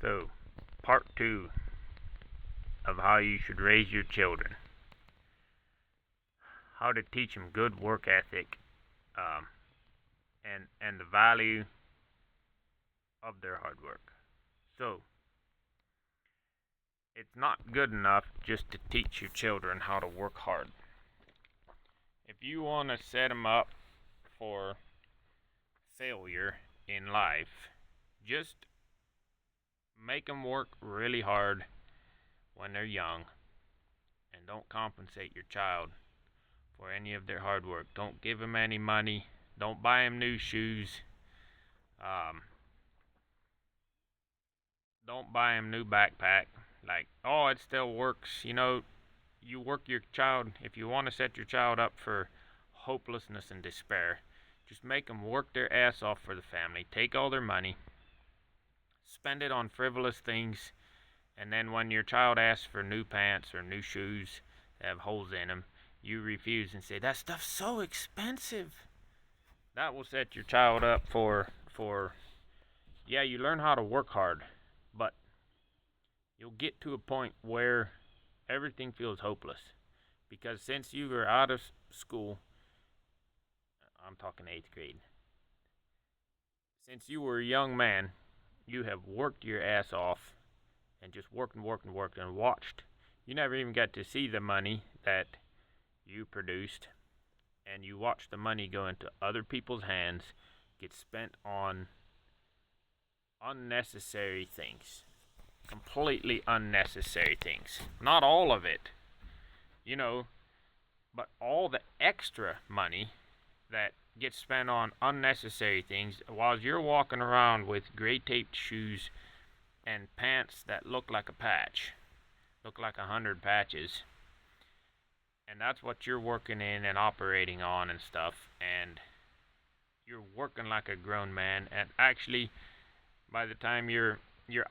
So, part two of how you should raise your children. How to teach them good work ethic, um, and the value of their hard work. So, it's not good enough just to teach your children how to work hard. If you want to set them up for failure in life, just make them work really hard when they're young, and don't compensate your child for any of their hard work. Don't give them any money. Don't buy them new shoes. Um, don't buy them new backpack. Like, oh, it still works. You work your child, if you want to set your child up for hopelessness and despair, just make them work their ass off for the family. Take all their money, spend it on frivolous things, and then when your child asks for new pants or new shoes that have holes in them, you refuse and say, that stuff's so expensive. That will set your child up for yeah, you learn how to work hard, but you'll get to a point where everything feels hopeless. Because since you were out of school, I'm talking 8th grade, since you were a young man, you have worked your ass off and just worked and worked and worked and watched. You never even got to see the money that you produced, and you watched the money go into other people's hands, get spent on unnecessary things. Completely unnecessary things. Not all of it, but all the extra money that gets spent on unnecessary things while you're walking around with gray taped shoes and pants that look like a patch, look like 100 patches, and that's what you're working in and operating on and stuff, and you're working like a grown man, and actually by the time you're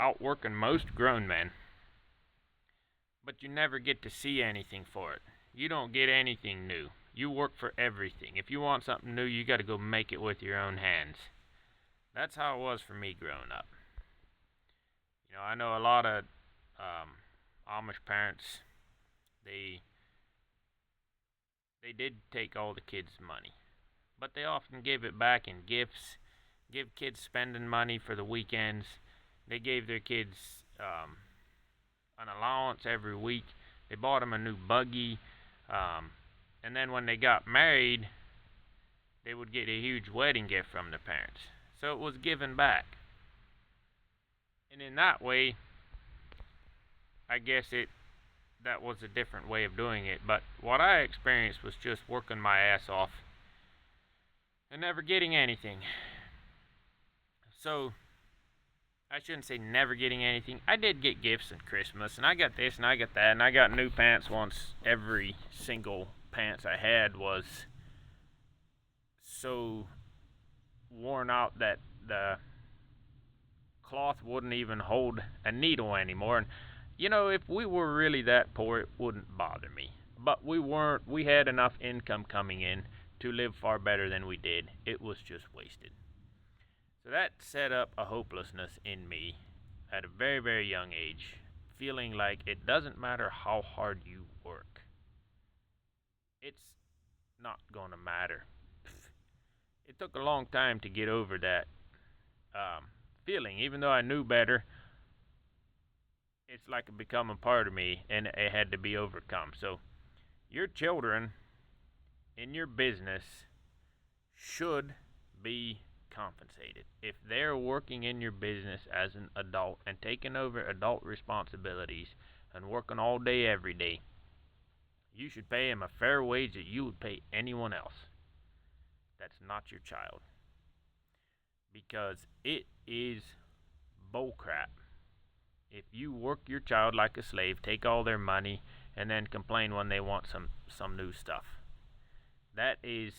out working most grown men, but you never get to see anything for it. You don't get anything new. You work for everything. If you want something new, you got to go make it with your own hands. That's how it was for me growing up. I know a lot of Amish parents. They did take all the kids' money, but they often gave it back in gifts. Give kids spending money for the weekends. They gave their kids an allowance every week. They bought them a new buggy. And then when they got married, they would get a huge wedding gift from their parents. So it was given back. And in that way, I guess that was a different way of doing it. But what I experienced was just working my ass off and never getting anything. So, I shouldn't say never getting anything. I did get gifts at Christmas, and I got this and I got that, and I got new pants once every single pants I had was so worn out that the cloth wouldn't even hold a needle anymore. And if we were really that poor, it wouldn't bother me. But we weren't. We had enough income coming in to live far better than we did. It was just wasted. So that set up a hopelessness in me at a very, very young age, feeling like it doesn't matter how hard you work. It's not going to matter. It took a long time to get over that feeling. Even though I knew better, it's like it become a part of me, and it had to be overcome. So your children in your business should be compensated. If they're working in your business as an adult and taking over adult responsibilities and working all day every day, you should pay them a fair wage that you would pay anyone else that's not your child, because it is bullcrap if you work your child like a slave, take all their money, and then complain when they want some new stuff. That is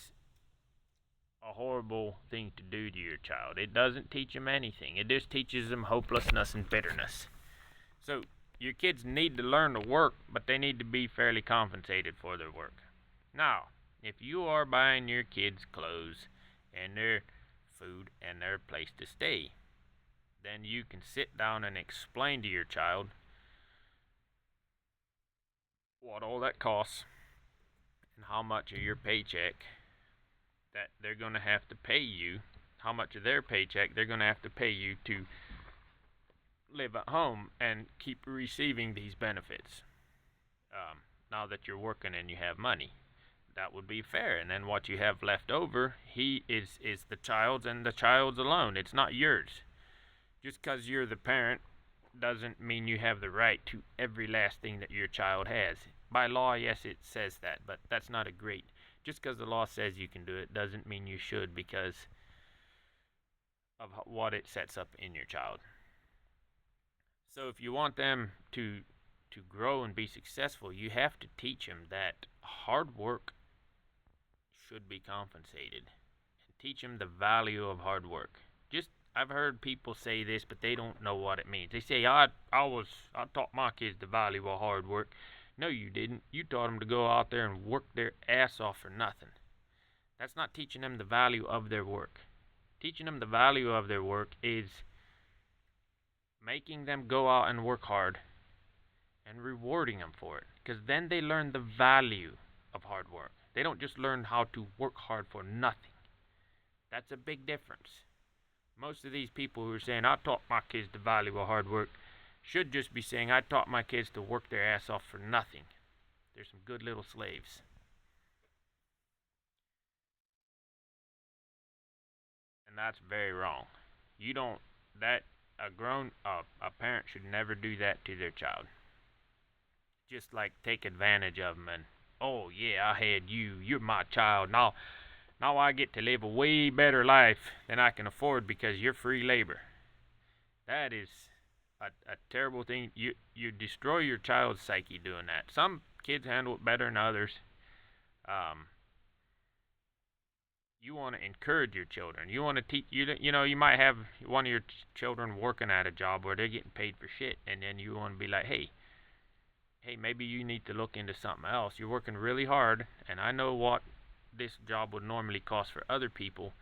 a horrible thing to do to your child. It doesn't teach them anything. It just teaches them hopelessness and bitterness. So your kids need to learn to work, but they need to be fairly compensated for their work. Now, if you are buying your kids clothes and their food and their place to stay, then and you can sit down and explain to your child what all that costs and how much of your paycheck that they're going to have to pay you, how much of their paycheck they're going to have to pay you to live at home and keep receiving these benefits. Now that you're working and you have money, that would be fair. And then what you have left over, he is the child's, and the child's alone. It's not yours. Just because you're the parent doesn't mean you have the right to every last thing that your child has. By law, yes, it says that, but that's not a great. Just because the law says you can do it doesn't mean you should, because of what it sets up in your child. So if you want them to grow and be successful, you have to teach them that hard work should be compensated, and teach them the value of hard work. I've heard people say this, but they don't know what it means. They say, I taught my kids the value of hard work. No, you didn't. You taught them to go out there and work their ass off for nothing. That's not teaching them the value of their work. Teaching them the value of their work is making them go out and work hard and rewarding them for it. Because then they learn the value of hard work. They don't just learn how to work hard for nothing. That's a big difference. Most of these people who are saying, I taught my kids the value of hard work, should just be saying, I taught my kids to work their ass off for nothing. They're some good little slaves. And that's very wrong. You don't, that, a parent should never do that to their child. Just like take advantage of them and, oh yeah, I had you, you're my child, now I get to live a way better life than I can afford because you're free labor. That is a terrible thing. You destroy your child's psyche doing that. Some kids handle it better than others. You want to encourage your children. You want to teach, you might have one of your children working at a job where they're getting paid for shit, and then you want to be like, hey, maybe you need to look into something else. You're working really hard, and I know what this job would normally cost for other people,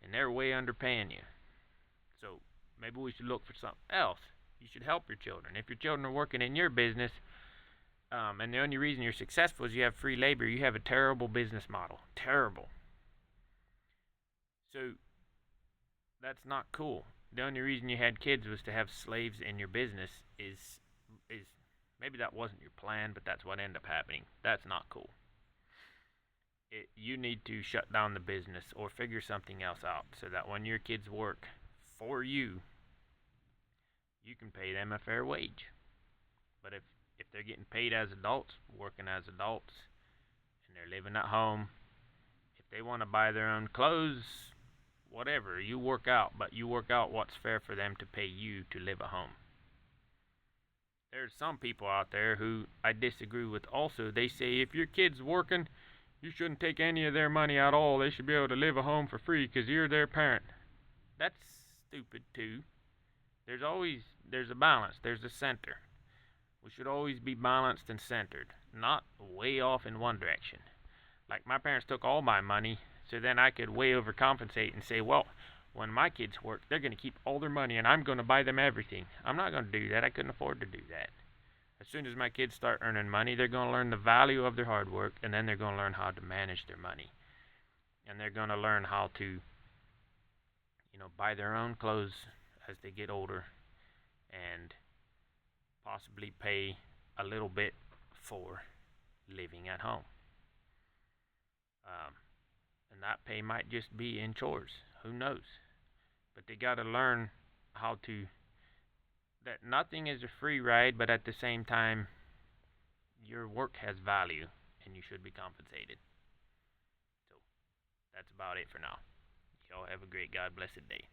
and they're way underpaying you. So maybe we should look for something else. You should help your children. If your children are working in your business, and the only reason you're successful is you have free labor, you have a terrible business model. Terrible. So that's not cool. The only reason you had kids was to have slaves in your business is maybe that wasn't your plan, but that's what ended up happening. That's not cool. You need to shut down the business or figure something else out so that when your kids work for you, you can pay them a fair wage. But if they're getting paid as adults, working as adults, and they're living at home, if they want to buy their own clothes, whatever, you work out, but you work out what's fair for them to pay you to live at home. There's some people out there who I disagree with also. They say if your kid's working, you shouldn't take any of their money at all. They should be able to live at home for free because you're their parent. That's stupid too. There's a balance. There's a center. We should always be balanced and centered, not way off in one direction. Like my parents took all my money, so then I could way overcompensate and say, well, when my kids work, they're going to keep all their money and I'm going to buy them everything. I'm not going to do that. I couldn't afford to do that. As soon as my kids start earning money, they're going to learn the value of their hard work, and then they're going to learn how to manage their money. And they're going to learn how to, buy their own clothes as they get older and possibly pay a little bit for living at home. And that pay might just be in chores. Who knows? But they got to learn how to, that nothing is a free ride, but at the same time, your work has value and you should be compensated. So that's about it for now. Y'all have a great God blessed day.